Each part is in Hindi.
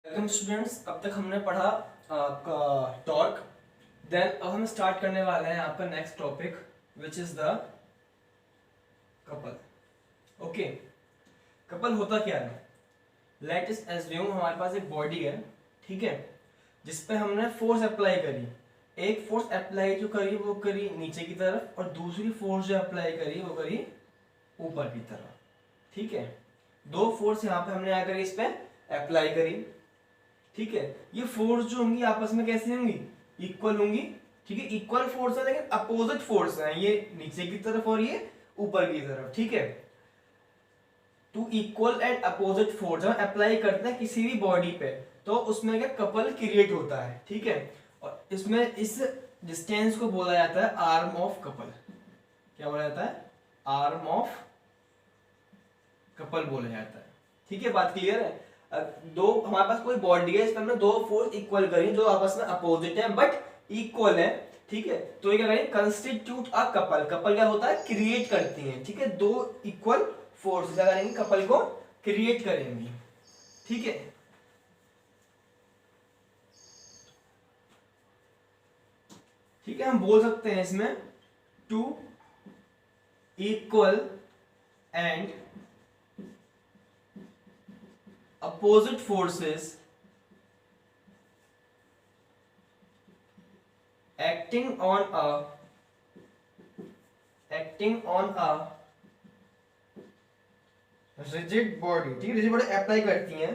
Welcome students. अब तक हमने पढ़ा टॉर्क। देन अब हम स्टार्ट करने वाले हैं आपका next topic which is the couple. Okay, couple होता क्या है? लेट अस एज्यूम हमारे पास एक बॉडी है, ठीक है, जिस पे हमने फोर्स अप्लाई करी। एक फोर्स अप्लाई जो करी वो करी नीचे की तरफ, और दूसरी फोर्स जो अप्लाई करी वो करी ऊपर की तरफ, ठीक है। दो फोर्स यहाँ पे हमने क्या करी, इस पे अप्लाई करी, ठीक है। ये फोर्स जो होंगी आपस में कैसे होंगी? इक्वल होंगी, ठीक है। इक्वल फोर्स है लेकिन अपोजिट फोर्स है, ये नीचे की तरफ और ये ऊपर की तरफ, ठीक है। Two equal and opposite force जब अप्लाई करते हैं किसी भी बॉडी पे तो उसमें क्या कपल क्रिएट होता है, ठीक है। और इसमें इस डिस्टेंस को बोला जाता है आर्म ऑफ कपल। क्या बोला जाता है? आर्म ऑफ कपल बोला जाता है, ठीक है। बात क्लियर है? दो हमारे पास कोई बॉडी है, इसमें हमने दो फोर्स इक्वल करी जो आपस में अपोजिट है बट इक्वल है, ठीक है। तो ये क्या करेंगे? Constitute a couple. कपल क्या होता है? क्रिएट करती है, ठीक है। दो इक्वल फोर्स क्या करेंगे? कपल को क्रिएट करेंगे, ठीक है। ठीक है, हम बोल सकते हैं इसमें two equal and opposite forces acting on a rigid body, ठीक है, rigid body अप्लाई करती हैं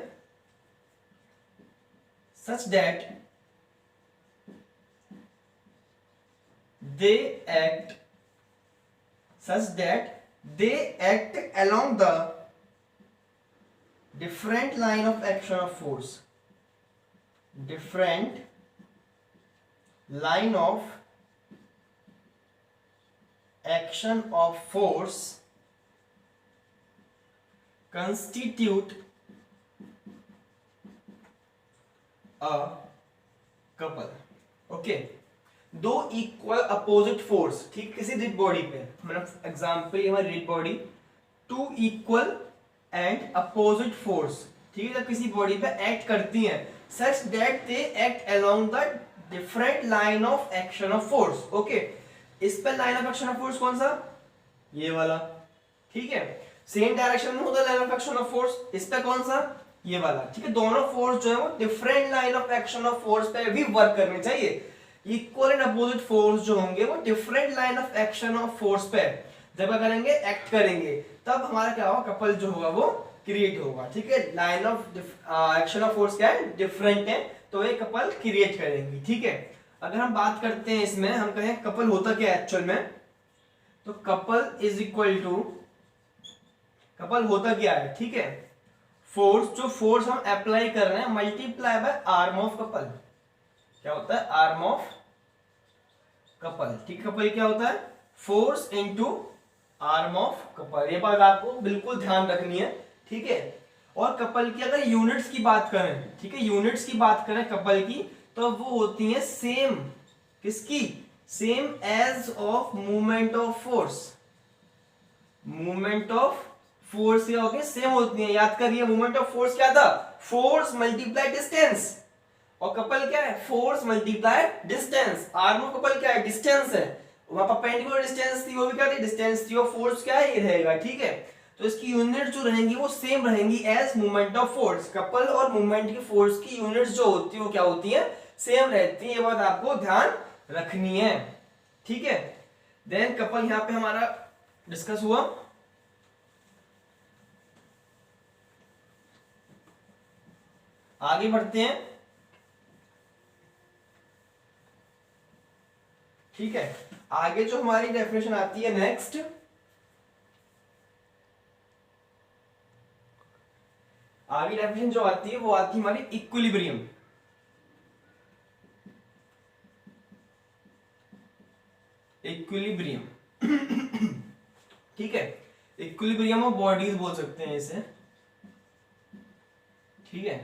such that they act along the different line of action of force, different line of action of force constitute a couple। Okay, दो इक्वल अपोजिट फोर्स, ठीक, किसी रिजिड बॉडी पे, मतलब एग्जांपल हमारी rigid body, two equal and opposite force, ठीक है, जब किसी बॉडी पे एक्ट करती हैं such that they act along the different line of action of force. Okay, इस पे line of action of force कौन सा? ये वाला, ठीक है। सेम डायरेक्शन में होता है line of action of force, इस पे कौन सा? ये वाला, ठीक है। दोनों फोर्स जो है वो different line of action of force पे भी वर्क करने चाहिए। इक्वल एंड अपोजिट फोर्स जो होंगे वो different line of action of force पे जब क्या करेंगे? एक्ट करेंगे, तब हमारा क्या होगा? कपल जो होगा वो क्रिएट होगा, ठीक है। Line of action of force क्या है? डिफरेंट है, तो ये कपल क्रिएट करेंगी, ठीक है। अगर हम बात करते हैं इसमें, हम कहें कपल होता क्या है एक्चुअल में, तो couple is equal to, couple होता क्या है, ठीक है, फोर्स, जो फोर्स हम अप्लाई कर रहे हैं multiply by arm of couple. क्या होता है? आर्म ऑफ कपल, ठीक। कपल क्या होता है? Force into arm of couple. ये बात आपको बिल्कुल ध्यान रखनी है, ठीक है। और कपल की अगर यूनिट्स की बात करें, ठीक है, यूनिट्स की बात करें कपल की, तो वो होती है सेम, किसकी? Same as of movement of force. Movement of force क्या होती है? सेम होती है। याद करिए, मूवमेंट ऑफ फोर्स क्या था? Force multiply distance. और कपल क्या है? Force multiply distance. Arm of couple क्या है? डिस्टेंस है, वहां पर परपेंडिकुलर डिस्टेंस थी, वो भी क्या थी? डिस्टेंस थी। और फोर्स क्या है? ये रहेगा, ठीक है। तो इसकी यूनिट जो रहेंगी वो सेम रहेंगी as movement of force. Couple और मूवमेंट की फोर्स की यूनिट्स जो होती है वो क्या होती है? सेम रहती है। ये बात आपको ध्यान रखनी है, ठीक है। देन कपल यहां पे हमारा डिस्कस हुआ। आगे बढ़ते हैं, ठीक है। आगे जो हमारी डेफिनेशन आती है नेक्स्ट, आगे डेफिनेशन जो आती है वो आती है हमारी इक्विलिब्रियम। इक्विलिब्रियम ठीक है, इक्विलिब्रियम ऑफ बॉडीज बोल सकते हैं इसे, ठीक है।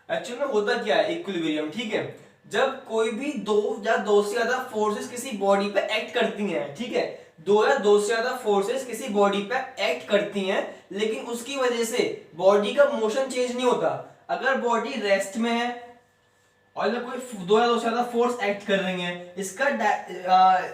एक्चुअली में होता क्या है इक्विलिब्रियम, ठीक है, जब कोई भी दो या दो से ज्यादा फोर्सेस किसी बॉडी पे एक्ट करती हैं, ठीक है, दो या दो से ज्यादा फोर्सेस किसी बॉडी पे एक्ट करती हैं, लेकिन उसकी वजह से बॉडी का मोशन चेंज नहीं होता। अगर बॉडी रेस्ट में है और जब कोई दो या दो से ज्यादा फोर्स एक्ट कर रही हैं, इसका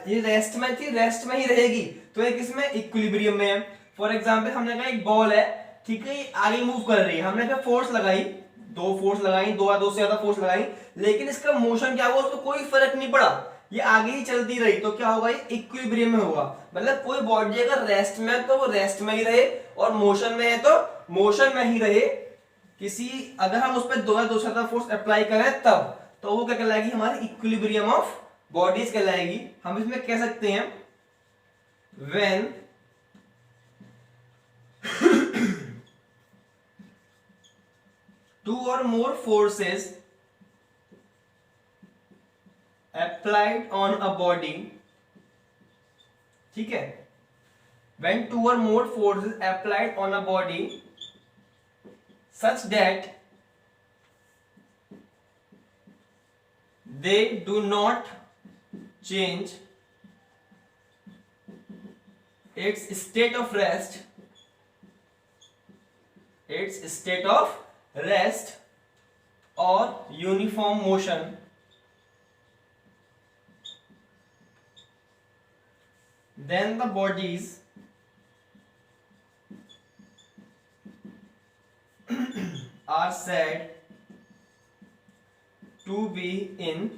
ये रेस्ट में थी, रेस्ट में ही रहेगी, तो ये किसमें, इक्विलिब्रियम में है। फॉर एग्जांपल हमने कहा एक बॉल है, ठीक है, ये आगे मूव कर रही है, हमने कहा फोर्स लगाई, दो फोर्स लगाई, दो या दो से ज्यादा फोर्स लगाई, लेकिन इसका मोशन क्या हुआ, उसको कोई फर्क नहीं पड़ा, ये आगे ही चलती रही, तो क्या होगा, ये इक्विलिब्रियम में होगा। मतलब कोई बॉडी अगर रेस्ट में है तो वो रेस्ट में ही रहे, और मोशन में है तो मोशन में ही रहे। किसी अगर हम उस पर दो या दो से ज्यादा फोर्स अप्लाई करें तब, तो वो क्या कहलाएगी, हमारी इक्विलिब्रियम ऑफ बॉडीज कहलाएगी। हम इसमें कह सकते हैं when two or more forces applied on a body, ठीक है, when two or more forces applied on a body such that they do not change its state of rest, or uniform motion, then the bodies are said to be in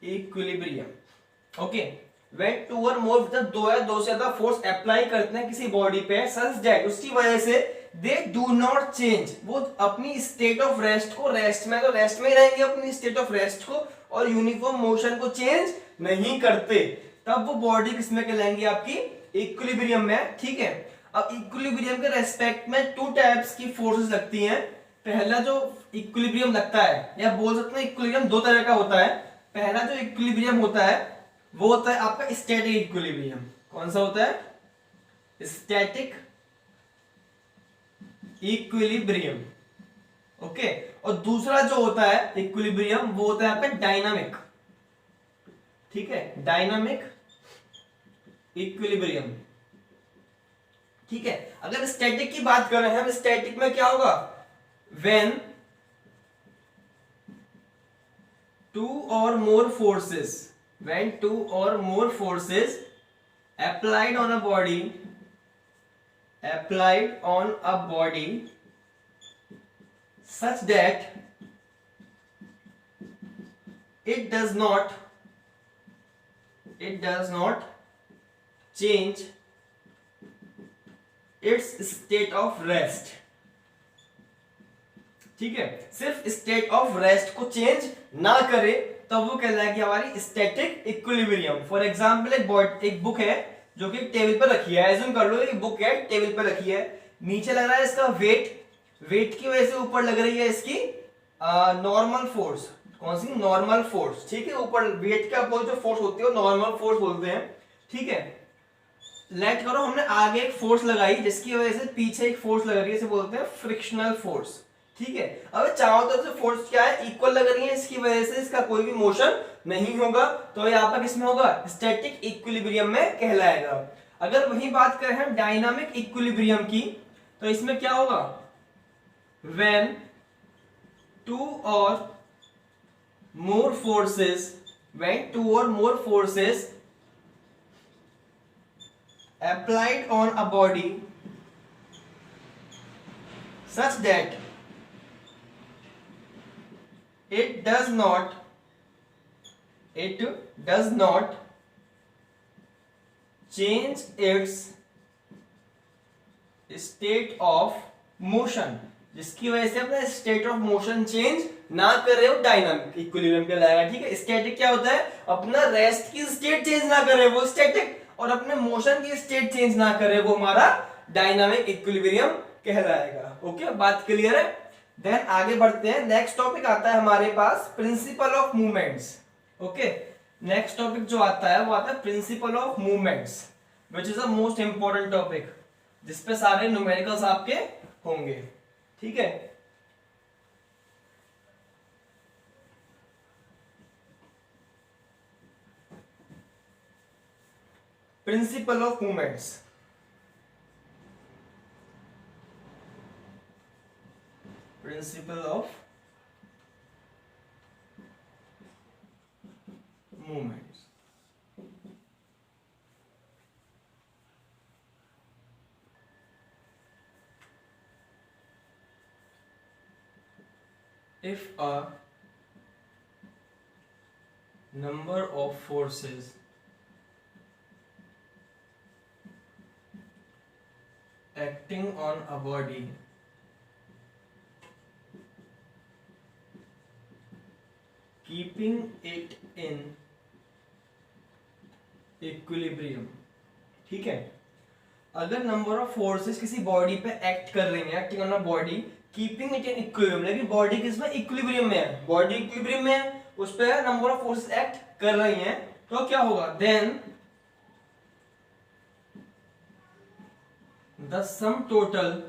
equilibrium. Okay, when two or more, जब दो या दो से ज्यादा फोर्स अप्लाई करते हैं किसी बॉडी पे, such that, उसकी वजह से they do not change, वो अपनी स्टेट ऑफ रेस्ट को, रेस्ट में तो रेस्ट में ही रहेंगे अपनी स्टेट ऑफ रेस्ट को, और यूनिफॉर्म मोशन को चेंज नहीं करते, तब वो बॉडी किसमें कहलाएंगी, आपकी इक्विलिब्रियम में। ठीक है, अब इक्विलिब्रियम के रेस्पेक्ट में टू टाइप्स की फोर्सेस लगती हैं। पहला जो इक्विलिब्रियम लगता है, या बोल सकते हैं इक्विलिब्रियम दो तरह का होता है। पहला जो इक्विलिब्रियम होता है वो होता है आपका स्टैटिक इक्विलिब्रियम। कौन सा होता है, स्टैटिक इक्विलिब्रियम। ओके, और दूसरा जो होता है इक्विलिब्रियम वो होता है आपका डायनामिक। ठीक है, डायनामिक इक्विलिब्रियम। ठीक है, अगर स्टैटिक की बात करें हम, स्टैटिक में क्या होगा, when two or more forces, when two or more forces applied on a body such that it does not change its state of rest। ठीक है, सिर्फ स्टेट ऑफ रेस्ट को चेंज ना करे तो वो कहलाएगी हमारी स्टैटिक इक्विलिब्रियम। फॉर एग्जांपल एक बुक है जो कि टेबल पर रखी है, एज्यूम कर लो एक बुक है टेबल पर रखी है, नीचे लग रहा है इसका वेट की वजह से ऊपर लग रही है इसकी नॉर्मल फोर्स। कौन सी, नॉर्मल फोर्स। ठीक है, ऊपर वेट के अपोजिट जो फोर्स होती है वो नॉर्मल फोर्स बोलते हैं। ठीक है, लेट करो हमने आगे एक फोर्स लगाई जिसकी वजह से पीछे एक फोर्स लग रही है, इसे बोलते हैं फ्रिक्शनल फोर्स। ठीक है, अब चारों तरफ से फोर्स क्या है, इक्वल लग रही है, इसकी वजह से इसका कोई भी मोशन नहीं होगा, तो यहाँ पर किसमें होगा, स्टैटिक इक्विलिब्रियम में कहलाएगा। अगर वही बात करें हम डायनामिक इक्विलिब्रियम की, तो इसमें क्या होगा, व्हेन टू और मोर forces applied on a body such that it does not change its state of motion, जिसकी वजह से अपना स्टेट ऑफ मोशन चेंज ना करे, वो डायनामिक इक्विलिब्रियम कहलाएगा। ठीक है, स्टैटिक क्या होता है, अपना रेस्ट की स्टेट चेंज ना करे वो स्टैटिक, और अपने मोशन की स्टेट चेंज ना करे वो हमारा डायनामिक इक्विलिब्रियम कहलाएगा। ओके, बात क्लियर है। देन आगे बढ़ते हैं, नेक्स्ट टॉपिक आता है हमारे पास principle of movements. Okay, next topic जो आता है वो आता है principle of movements, which is the most important topic, जिसपे सारे न्यूमेरिकल्स आपके होंगे। ठीक है, principle of movements. Principle of movements. If a number of forces acting on a body keeping it in equilibrium, ठीक है, अगर नंबर ऑफ फोर्सेस किसी बॉडी पे एक्ट कर रही हैं, acting on a body keeping it in equilibrium, लेकिन बॉडी किसमें इक्विलिब्रियम में है, बॉडी इक्विलिब्रियम में है, उस पे नंबर ऑफ फोर्सेस एक्ट कर रही हैं, तो क्या होगा, then the sum total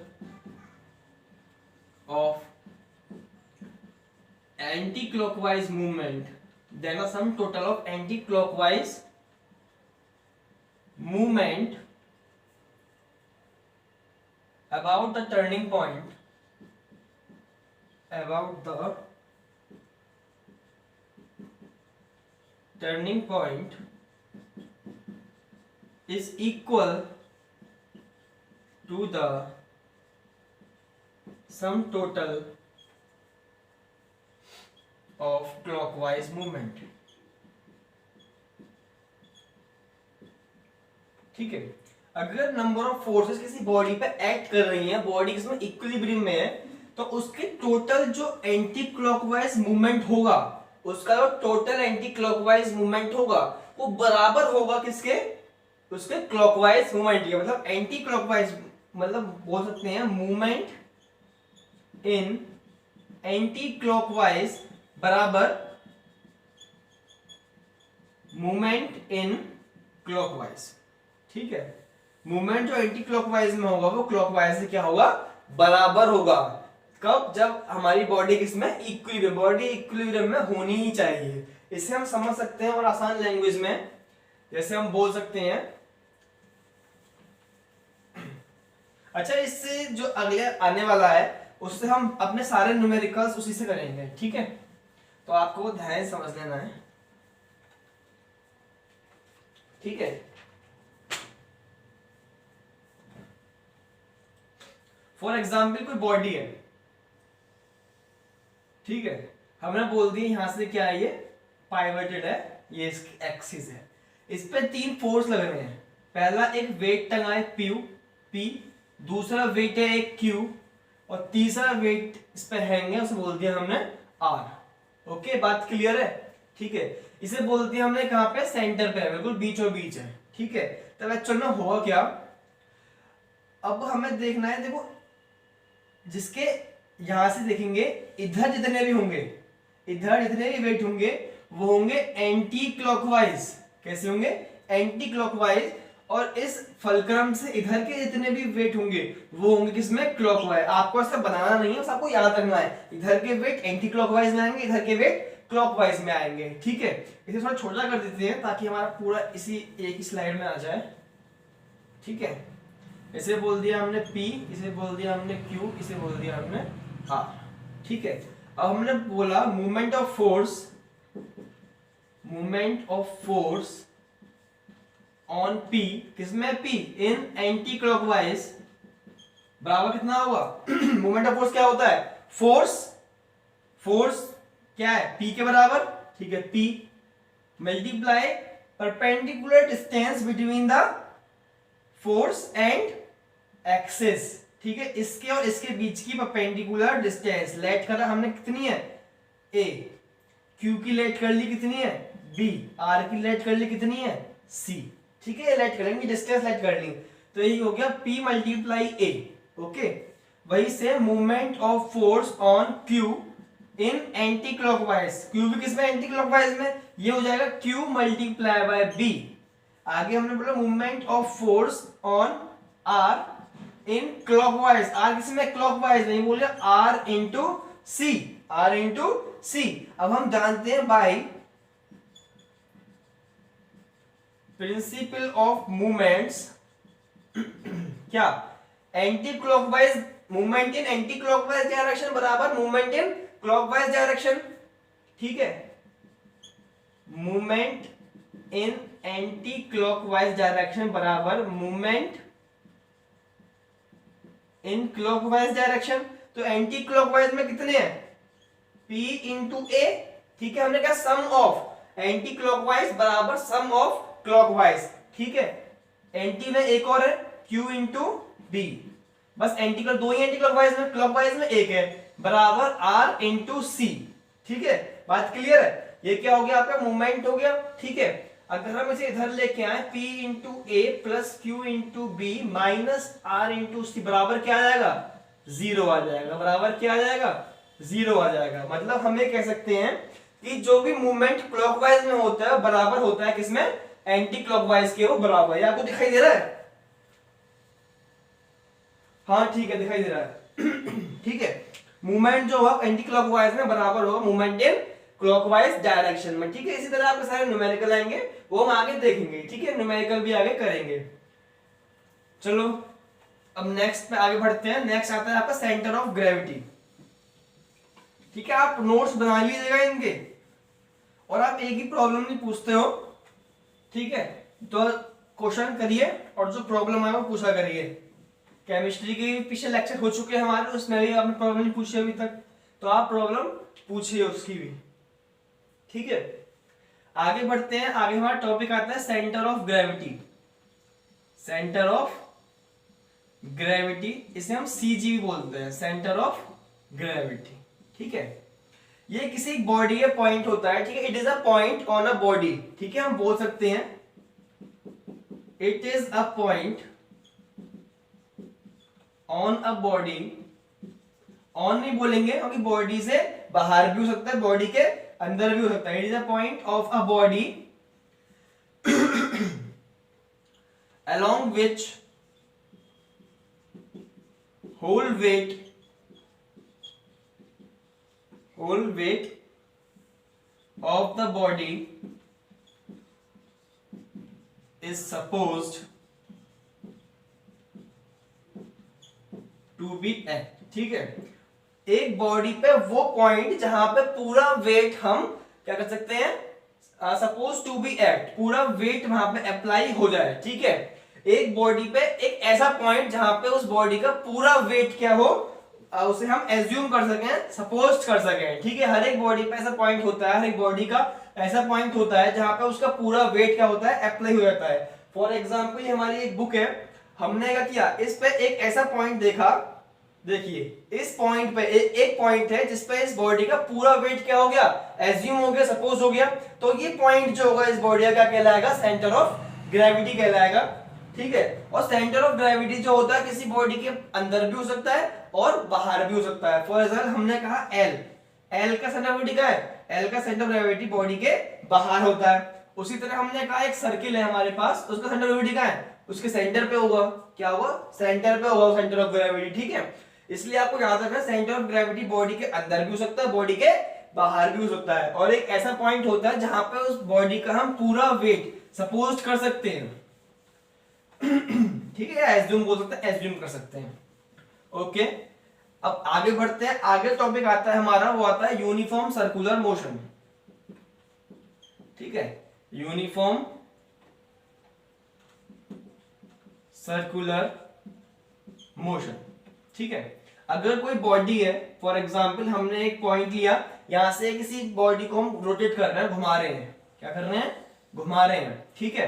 of anti clockwise movement, then the sum total of anti clockwise movement about the turning point, about the turning point is equal to the sum total of clockwise movement, ठीक है, अगर नंबर ऑफ फोर्सेस किसी बॉडी पे एक्ट कर रही हैं, बॉडी इसमें इक्विलिब्रियम में है, तो उसके टोटल जो एंटी क्लॉकवाइज मूवमेंट होगा, उसका जो टोटल एंटी क्लॉकवाइज मूवमेंट होगा वो बराबर होगा किसके, उसके क्लॉकवाइज मूवमेंट के, मतलब एंटी क्लॉकवाइज, मतलब बोल सकते हैं मूवमेंट इन एंटी क्लॉकवाइज बराबर मूवमेंट इन क्लॉकवाइज, ठीक है, मूवमेंट जो एंटी क्लॉकवाइज में होगा वो क्लॉकवाइज से क्या होगा, बराबर होगा, कब, जब हमारी बॉडी किसमें इक्विलिब्रियम, बॉडी इक्विलिब्रियम में होनी ही चाहिए, इसे हम समझ सकते हैं और आसान लैंग्वेज में जैसे हम बोल सकते हैं, अच्छा इससे जो अगले आने वाला है उससे हम अपने सारे न्यूमेरिकल्स उसी से करेंगे, ठीक है, तो आपको ध्यान समझ लेना है, ठीक है, फॉर एग्जाम्पल कोई बॉडी है, ठीक है, हमने बोल दिया यहां से क्या है, ये पाइवटेड है, ये इसकी एक्सिस है, इस पे तीन फोर्स लग रहे हैं, पहला एक वेट टंगा है पी, दूसरा वेट है एक क्यू, और तीसरा वेट इस पे हैंग है, उसे बोल दिया हमने आर, ओके, बात क्लियर है, ठीक है, इसे बोल दिया हमने कहां पे, सेंटर पे है, बिल्कुल बीचों बीच है, ठीक है, तब एक्चुअल में होगा क्या, अब हमें देखना है, देखो जिसके यहां से देखेंगे इधर जितने भी होंगे, इधर जितने भी वेट होंगे वो होंगे एंटी क्लॉकवाइज, कैसे होंगे, एंटी क्लॉकवाइज, और इस फलक्रम से इधर के जितने भी वेट होंगे वो होंगे किसमें, क्लॉकवाइज, आपको ऐसा बनाना नहीं है, बस आपको याद रखना है, इधर के वेट एंटी क्लॉकवाइज में आएंगे, इधर के वेट क्लॉकवाइज में आएंगे, ठीक है, इसे थोड़ा छोटा कर देते हैं ताकि हमारा पूरा इसी एक ही स्लाइड में आ जाए, ठीक है, इसे बोल दिया हमने P, इसे बोल दिया हमने Q, इसे बोल दिया हमने R, ठीक है, अब हमने बोला movement of force on P, किसमें P, इन एंटी क्लॉकवाइज बराबर कितना होगा मूवमेंट ऑफ फोर्स क्या होता है, फोर्स क्या है, P के बराबर, ठीक है, P multiply perpendicular distance between the force and axis, ठीक है, इसके और इसके बीच की परपेंडिकुलर डिस्टेंस लेट करा हमने कितनी है, A, Q की लेट कर ली कितनी है, B, R की लेट कर ली कितनी है, C, ठीक है, लेट करेंगे, डिस्टेंस लेट कर ली, तो यही हो गया P मल्टीप्लाई A, ओके, वही से movement of force on Q in anti clockwise, Q भी किसमें, एंटी क्लॉकवाइज में, ये हो जाएगा Q मल्टीप्लाई बाय B, आगे हमने बोला movement of force on R in clockwise, R किसमें, क्लॉकवाइज, नहीं बोल रहे R इंटू C, अब हम जानते हैं बाय प्रिंसिपल ऑफ मूवमेंट्स क्या, anti clockwise movement in anti clockwise direction बराबर मूवमेंट इन क्लॉकवाइज डायरेक्शन, ठीक है, movement in anti clockwise direction बराबर मूवमेंट इन क्लॉकवाइज डायरेक्शन। तो एंटी क्लॉकवाइज में कितने हैं, P इंटू ए, ठीक है, हमने कहा सम ऑफ एंटी क्लॉकवाइज बराबर सम ऑफ क्लॉकवाइज, ठीक है, एंटी में एक और है Q इंटू बी, बस एंटी क्लॉक दो ही एंटी क्लॉकवाइज में एक है, बराबर R इंटू सी, ठीक है, बात क्लियर है। ये क्या हो गया आपका मूवमेंट हो गया, ठीक है। अगर हम इसे इधर लेके आए P into A plus Q into B minus R into C बराबर क्या आ जाएगा, जीरो आ जाएगा, बराबर क्या आ जाएगा, जीरो आ जाएगा। मतलब हम ये कह सकते हैं कि जो भी मूवमेंट क्लॉकवाइज में होता है बराबर होता है किसमें, एंटी क्लॉकवाइज के वो बराबर। ये आपको दिखाई दे रहा है, हाँ ठीक है दिखाई दे रहा है ठीक है, मूवमेंट जो होगा एंटी क्लॉकवाइज में बराबर होगा मूवमेंट इन क्लॉकवाइज डायरेक्शन में, ठीक है। इसी तरह आपके सारे न्यूमेरिकल आएंगे, वो हम आगे देखेंगे, ठीक है, न्यूमेरिकल भी आगे करेंगे। चलो अब नेक्स्ट पे आगे बढ़ते हैं। नेक्स्ट आता है आपका सेंटर ऑफ ग्रेविटी, ठीक है। आप नोट्स बना लीजिएगा इनके, और आप एक ही प्रॉब्लम नहीं पूछते हो, ठीक है, तो क्वेश्चन करिए और जो प्रॉब्लम है वो पूछा करिए। केमिस्ट्री के पिछले लेक्चर हो चुके हैं हमारे, उसमें भी आपने प्रॉब्लम नहीं पूछी अभी तक, तो आप प्रॉब्लम पूछिए उसकी भी, ठीक है। आगे बढ़ते हैं, आगे हमारा टॉपिक आता है centre of gravity. Centre of gravity, इसे हम सीजी भी बोलते हैं, सेंटर ऑफ ग्रेविटी, ठीक है। ये किसी बॉडी का पॉइंट होता है, ठीक है, it is a point on a body, ठीक है, हम बोल सकते हैं it is a point on a body. On नहीं बोलेंगे क्योंकि बॉडी से बाहर भी हो सकता है, बॉडी के अंदर भी हो सकता है। It is a point of a body along which whole weight of the body is supposed to be F, ठीक है। एक बॉडी पे वो पॉइंट जहां पे पूरा वेट हम क्या कर सकते हैं, सपोज टू बी एक्ट, पूरा वेट वहां पे अप्लाई हो जाए, ठीक है। एक बॉडी पे एक ऐसा पॉइंट जहां पे उस बॉडी का पूरा वेट क्या हो, उसे हम एज्यूम कर सकें, सपोज कर सकें, ठीक है। हर एक बॉडी पे ऐसा पॉइंट होता है, हर एक बॉडी का ऐसा पॉइंट होता है जहां पे उसका पूरा वेट क्या होता है, अप्लाई हो जाता है। फॉर एग्जाम्पल हमारी एक बुक है, हमने क्या किया, इस पे एक ऐसा पॉइंट देखा, देखिए इस पॉइंट पे एक पॉइंट है जिसपे इस बॉडी का पूरा वेट क्या हो गया, एज्यूम हो गया, सपोज हो गया, तो ये पॉइंट जो होगा इस बॉडी का क्या कहलाएगा, सेंटर ऑफ ग्रेविटी कहलाएगा, ठीक है। और सेंटर ऑफ ग्रेविटी जो होता है किसी बॉडी के अंदर भी हो सकता है और बाहर भी हो सकता है। फॉर एग्जाम्पल हमने कहा एल का सेंटर ऑफ ग्रेविटी क्या है, एल का सेंटर ऑफ ग्रेविटी बॉडी के बाहर होता है। उसी तरह हमने कहा एक सर्किल है हमारे पास, उसका सेंटर ऑफ ग्रेविटी क्या है, उसके सेंटर पे होगा, क्या होगा, सेंटर पे होगा सेंटर ऑफ ग्रेविटी, ठीक है। इसलिए आपको याद रखना सेंटर ऑफ ग्रेविटी बॉडी के अंदर भी हो सकता है, बॉडी के बाहर भी हो सकता है, और एक ऐसा पॉइंट होता है जहां पे उस बॉडी का हम पूरा वेट सपोज कर सकते हैं, ठीक है, एज्यूम बोल सकते हैं, एज्यूम कर सकते हैं, ओके। अब आगे बढ़ते हैं, आगे टॉपिक आता है हमारा, वो आता है यूनिफॉर्म सर्कुलर मोशन, ठीक है, यूनिफॉर्म सर्कुलर मोशन, ठीक है। अगर कोई बॉडी है, फॉर एग्जांपल हमने एक पॉइंट लिया, यहां से किसी बॉडी को हम रोटेट कर रहे हैं, घुमा रहे हैं, क्या कर रहे हैं, घुमा रहे हैं, ठीक है।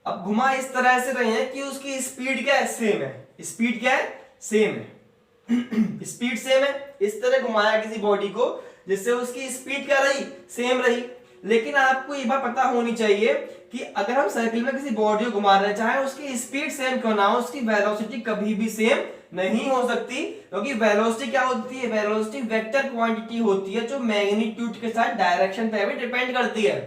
अब घुमा इस तरह से रहे हैं कि उसकी स्पीड क्या है, सेम है, स्पीड क्या है, सेम है स्पीड सेम है, इस तरह घुमाया किसी बॉडी को जिससे उसकी स्पीड क्या रही, सेम रही। लेकिन आपको ये बात पता होनी चाहिए कि अगर हम सर्किल में किसी बॉडी को घुमा रहे हैं, चाहे उसकी स्पीड सेम क्यों ना हो, उसकी वेलोसिटी कभी भी सेम नहीं हो सकती, क्योंकि वेलोसिटी क्या होती है, वेलोसिटी वेक्टर क्वांटिटी होती है जो मैग्नीट्यूड के साथ डायरेक्शन पे भी डिपेंड करती है,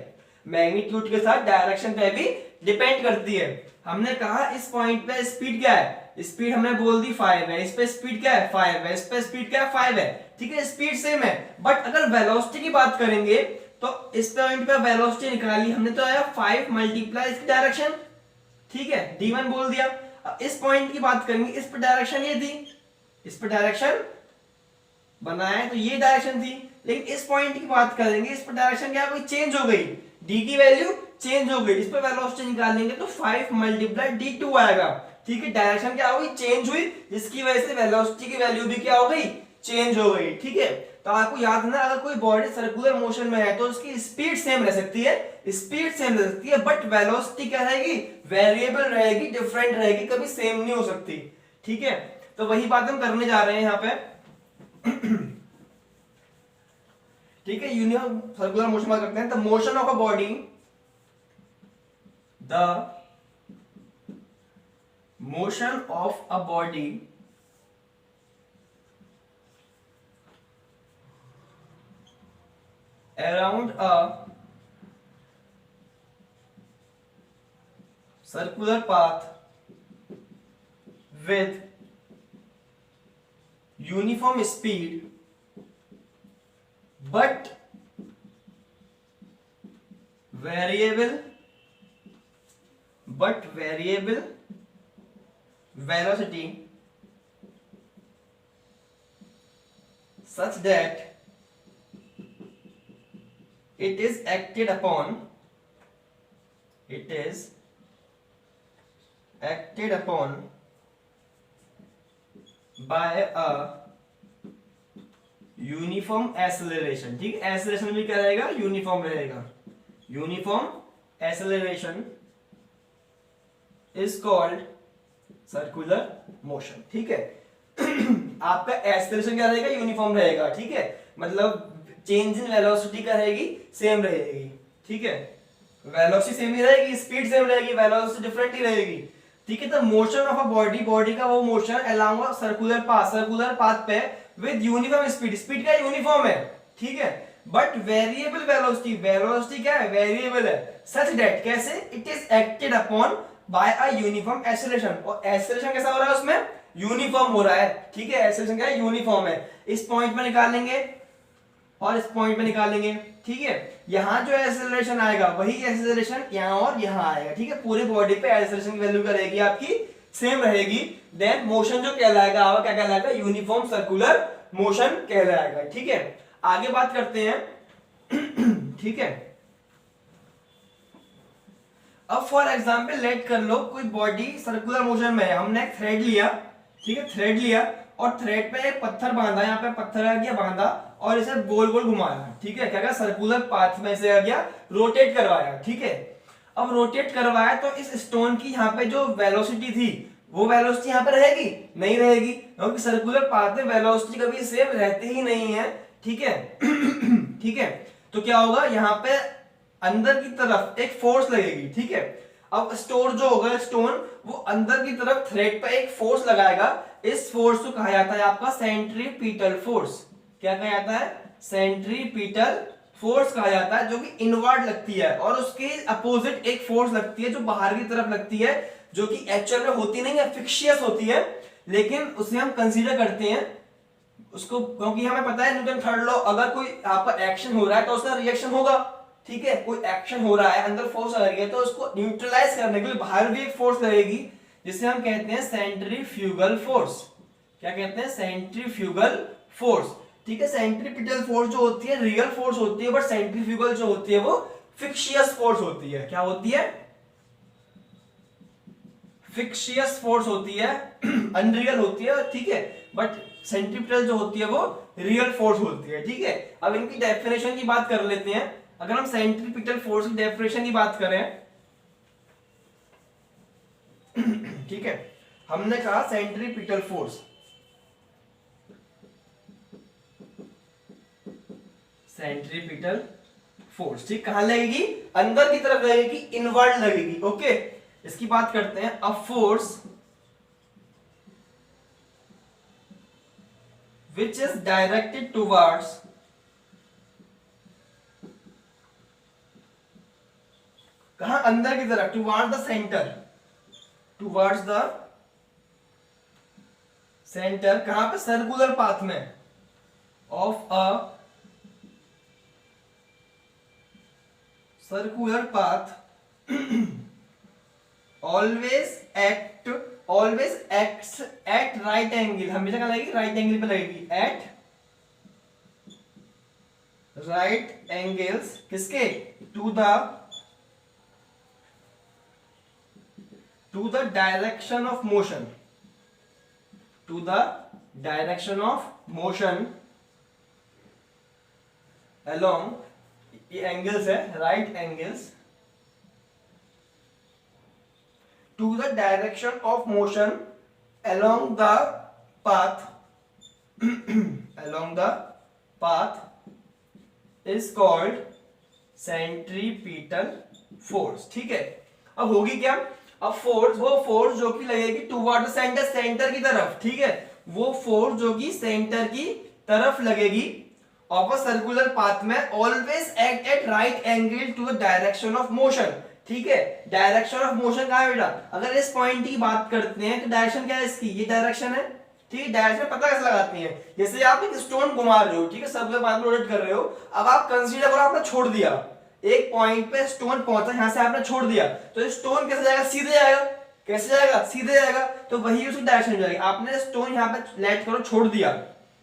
मैग्नीट्यूड के साथ डायरेक्शन पे भी डिपेंड करती है। हमने कहा इस पॉइंट पे स्पीड क्या है, स्पीड हमने बोल दी 5 है, इस पे स्पीड क्या है 5 है, इस पे स्पीड क्या है 5 है, ठीक है, स्पीड सेम है। बट अगर वेलोसिटी की बात करेंगे तो इस पॉइंट पे वेलोसिटी निकाली हमने, तो आया 5 मल्टीप्लाई इसकी डायरेक्शन, ठीक है, d1 बोल दिया। अब इस पॉइंट की बात करेंगे, इस पे डायरेक्शन ये थी, इस पर डायरेक्शन बनाए तो ये डायरेक्शन थी, लेकिन इस पॉइंट की बात करेंगे, इस पर डायरेक्शन क्या कोई चेंज हो गई, डी की वैल्यू चेंज हो गई, इस पर वेलोसिटी निकालेंगे तो 5 मल्टीप्लाई d2 आएगा। ठीक है, डायरेक्शन क्या हो गई, चेंज हुई, जिसकी वजह से वेलोसिटी की वैल्यू भी क्या हो गई, चेंज हो गई। ठीक है, तो आपको याद है ना, अगर कोई बॉडी सर्कुलर मोशन में है तो उसकी स्पीड सेम रह सकती है, स्पीड सेम रह सकती है, बट वेलोसिटी क्या रहेगी, वेरिएबल रहेगी, डिफरेंट रहेगी, कभी सेम नहीं हो सकती। ठीक है, तो वही बात हम करने जा रहे हैं यहाँ पे। ठीक है, यूनिफॉर्म सर्कुलर मोशन बात करते हैं। The motion of a body, the motion of a body around a circular path with uniform speed but variable velocity such that it is acted upon by a uniform acceleration. ठीक है, एक्सेलरेशन भी क्या रहेगा, यूनिफॉर्म रहेगा। Uniform acceleration is called circular motion. ठीक है, आपका एक्सेलरेशन क्या रहेगा, यूनिफॉर्म रहेगा। ठीक है, मतलब चेंज इन वेलोसिटी क्या रहेगी, सेम रहेगी। ठीक है, वेलोसिटी सेम ही रहेगी, स्पीड सेम रहेगी, वेलोसिटी डिफरेंट ही रहेगी। ठीक है, तो मोशन ऑफ अ बॉडी का वो motion along a circular path पे विद यूनिफॉर्म स्पीड क्या यूनिफॉर्म है। ठीक है, बट वेरिएबल वेलोसिटी क्या है, वेरिएबल है। सच दैट कैसे, it is acted upon bye a uniform acceleration, और एक्सेलरेशन कैसा हो रहा है उसमें, यूनिफॉर्म हो रहा है। ठीक है, एक्सेलरेशन क्या है, यूनिफॉर्म है। इस पॉइंट में निकालेंगे और इस पॉइंट में निकालेंगे। ठीक है, यहां जो एक्सेलरेशन आएगा वही एक्सेलरेशन यहां और यहां आएगा। ठीक है, पूरे बॉडी पे एक्सेलरेशन की वैल्यू क्या रहेगी, आपकी सेम रहेगी। देन मोशन जो कहलाएगा, आपका क्या कहलाएगा, यूनिफॉर्म सर्कुलर मोशन कहलाएगा। ठीक है, आगे बात करते हैं। ठीक है, अब फॉर एग्जांपल लेट कर लो कोई बॉडी सर्कुलर मोशन में है, हमने एक थ्रेड लिया। ठीक है, थ्रेड लिया और थ्रेड पे एक पत्थर बांधा, यहाँ पे पत्थर आ गया बांधा और इसे गोल गोल घुमाया। ठीक है, क्या क्या सर्कुलर पाथ में से आ गया, रोटेट करवाया। ठीक है, अब रोटेट करवाया तो इस स्टोन की यहाँ पे जो वेलोसिटी थी वो वेलोसिटी यहाँ पे रहेगी, नहीं रहेगी, क्योंकि सर्कुलर पाथ में वेलोसिटी कभी सेम रहती ही नहीं है। ठीक है, ठीक है, तो क्या होगा, यहाँ पे अंदर की तरफ एक फोर्स लगेगी। ठीक है, अब स्टोर जो होगा स्टोन, वो अंदर की तरफ थ्रेड पे एक फोर्स लगाएगा। इस फोर्स को कहा जाता है आपका सेंट्रीपिटल फोर्स। क्या कहा जाता है, सेंट्रीपिटल फोर्स कहा जाता है, जो कि इनवर्ड लगती है, और उसके अपोजिट एक फोर्स लगती है जो बाहर की तरफ लगती है, जो कि एक्चुअल में होती नहीं है, फिक्शियस होती है, लेकिन उसे हम कंसीडर करते हैं उसको, क्योंकि हमें पता है न्यूटन थर्ड लॉ, अगर कोई आपका एक्शन हो रहा है तो उसका रिएक्शन होगा। ठीक है, कोई एक्शन हो रहा है, अंदर फोर्स लग रही है, तो उसको न्यूट्रलाइज करने के लिए बाहर भी एक फोर्स लगेगी, जिसे हम कहते हैं सेंट्रीफ्यूगल फोर्स। क्या कहते हैं, सेंट्रीफ्यूगल फोर्स। ठीक है, सेंट्रीपिटल फोर्स जो होती है रियल फोर्स होती है, बट सेंट्रीफ्यूगल जो होती है वो फिक्शियस फोर्स होती है। क्या होती है, फिक्शियस फोर्स होती है, अनरियल होती है। ठीक है, बट सेंट्रीपिटल जो होती है वो रियल फोर्स होती है। ठीक है, अब इनकी डेफिनेशन की बात कर लेते हैं। अगर हम सेंट्रीपिटल फोर्स की डेफिनेशन की बात करें, ठीक है, हमने कहा सेंट्रीपिटल फोर्स, सेंट्रीपिटल फोर्स, ठीक, कहां लगेगी, अंदर की तरफ लगेगी, इनवर्ड लगेगी। ओके, इसकी बात करते हैं। A force which is directed towards कहां, अंदर की तरफ, towards the center, towards the center, कहां पे, सर्कुलर पाथ में, of a circular path always act always acts at right angle, हमेशा क्या लगेगी, राइट एंगल पे लगेगी, एट राइट एंगल्स किसके, to the direction of motion, to the direction of motion along, ये एंगल्स है, right angles to the direction of motion along the path along the path is called centripetal force। ठीक है, अब होगी क्या, अब फोर्स, वो फोर्स जो कि लगेगी टुवर्ड सेंटर, सेंटर की तरफ, ठीक है, वो फोर्स जो कि सेंटर की तरफ लगेगी ऑफ अ सर्कुलर पाथ में, always act at right angle to the direction of motion. ठीक है, डायरेक्शन ऑफ मोशन कहां है बेटा, अगर इस पॉइंट की बात करते हैं तो डायरेक्शन क्या है इसकी, ये डायरेक्शन है। ठीक है, डायरेक्शन पता कैसे लगाती है, जैसे आप एक स्टोन घुमा रहे हो, ठीक है, सर्कुलर पाथ में रोटेट कर रहे हो, अब आप कंसीडर करो आपने छोड़ दिया, एक पॉइंट पे स्टोन पहुंचा, यहां से आपने छोड़ दिया, तो स्टोन कैसे जाएगा, सीधे जाएगा, कैसे जाएगा, सीधे जाएगा, तो वही उसकी डायरेक्शन जाएगी। आपने स्टोन यहाँ पे लेट करो, छोड़ दिया,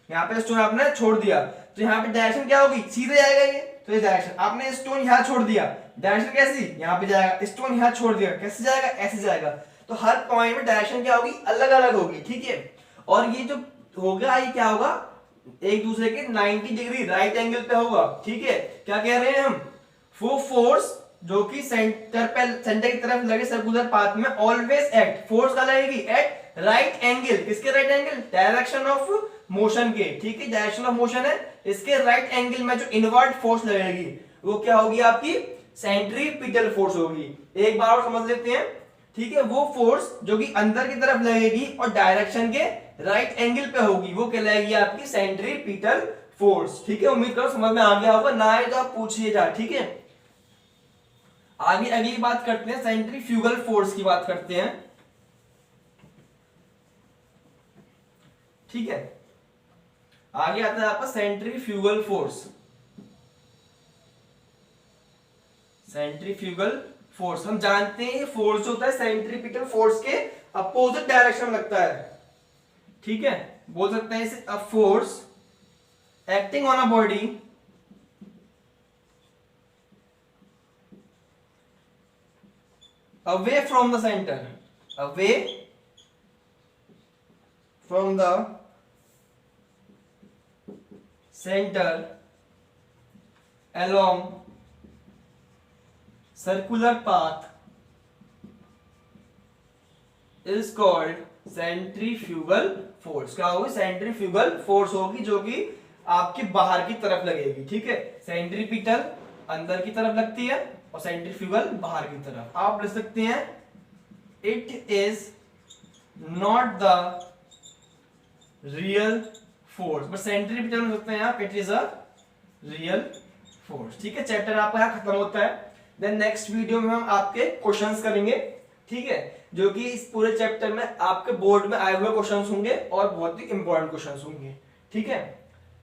यहाँ पे स्टोन आपने छोड़ दिया, तो यहाँ पे डायरेक्शन क्या होगी, सीधे जाएगा ये, तो ये डायरेक्शन। आपने स्टोन यहाँ छोड़ दिया, डायरेक्शन कैसी, यहाँ पे जाएगा, स्टोन यहाँ छोड़ दिया, कैसे जाएगा, ऐसे जाएगा। तो हर पॉइंट में डायरेक्शन क्या होगी, अलग अलग होगी। ठीक है, और ये जो होगा ये क्या होगा, एक दूसरे के 90 डिग्री राइट एंगल पे होगा। ठीक है, क्या कह रहे हैं हम, वो फोर्स जो कि सेंटर की तरफ लगे सर्कुलर पाथ में, ऑलवेज एक्ट, फोर्स का लगेगी एट राइट एंगल, किसके right angle, direction of motion के। ठीक है, डायरेक्शन ऑफ मोशन है, इसके राइट एंगल में जो इनवर्ट फोर्स लगेगी वो क्या होगी, आपकी सेंट्रीपिटल फोर्स होगी। एक बार और समझ लेते हैं। ठीक है, वो फोर्स जो कि अंदर की तरफ लगेगी और डायरेक्शन के राइट एंगल पे होगी, वो कहलाएगी आपकी सेंट्रीपिटल फोर्स। ठीक है, उम्मीद करो समझ में आ गया होगा, ना आए तो आप पूछिएगा। ठीक है, आगे अगली बात करते हैं, सेंट्रीफ्यूगल फोर्स की बात करते हैं। ठीक है, आगे आता है आपका सेंट्रीफ्यूगल फोर्स। सेंट्रीफ्यूगल फोर्स हम जानते हैं, ये फोर्स होता है सेंट्रीपिटल फोर्स के अपोजिट डायरेक्शन में लगता है। ठीक है, बोल सकते हैं इसे a force acting on a body away from the center, away from the center along circular path is called centrifugal force। क्या होगी, सेंट्रीफ्यूगल फोर्स होगी, जो कि आपकी बाहर की तरफ लगेगी। ठीक है, सेंट्रीपिटल अंदर की तरफ लगती है और सेंट्रीफ्यूगल बाहर की तरफ। आप लिख सकते हैं it is not the real force, but centripetal में सकते हैं आप it is a real force. ठीक है, चैप्टर आपका यहाँ खत्म होता है। देन नेक्स्ट वीडियो में हम आपके क्वेश्चंस करेंगे। ठीक है, जो कि इस पूरे चैप्टर में आपके बोर्ड में आए हुए क्वेश्चंस होंगे और बहुत ही इंपॉर्टेंट क्वेश्चंस होंगे। ठीक है।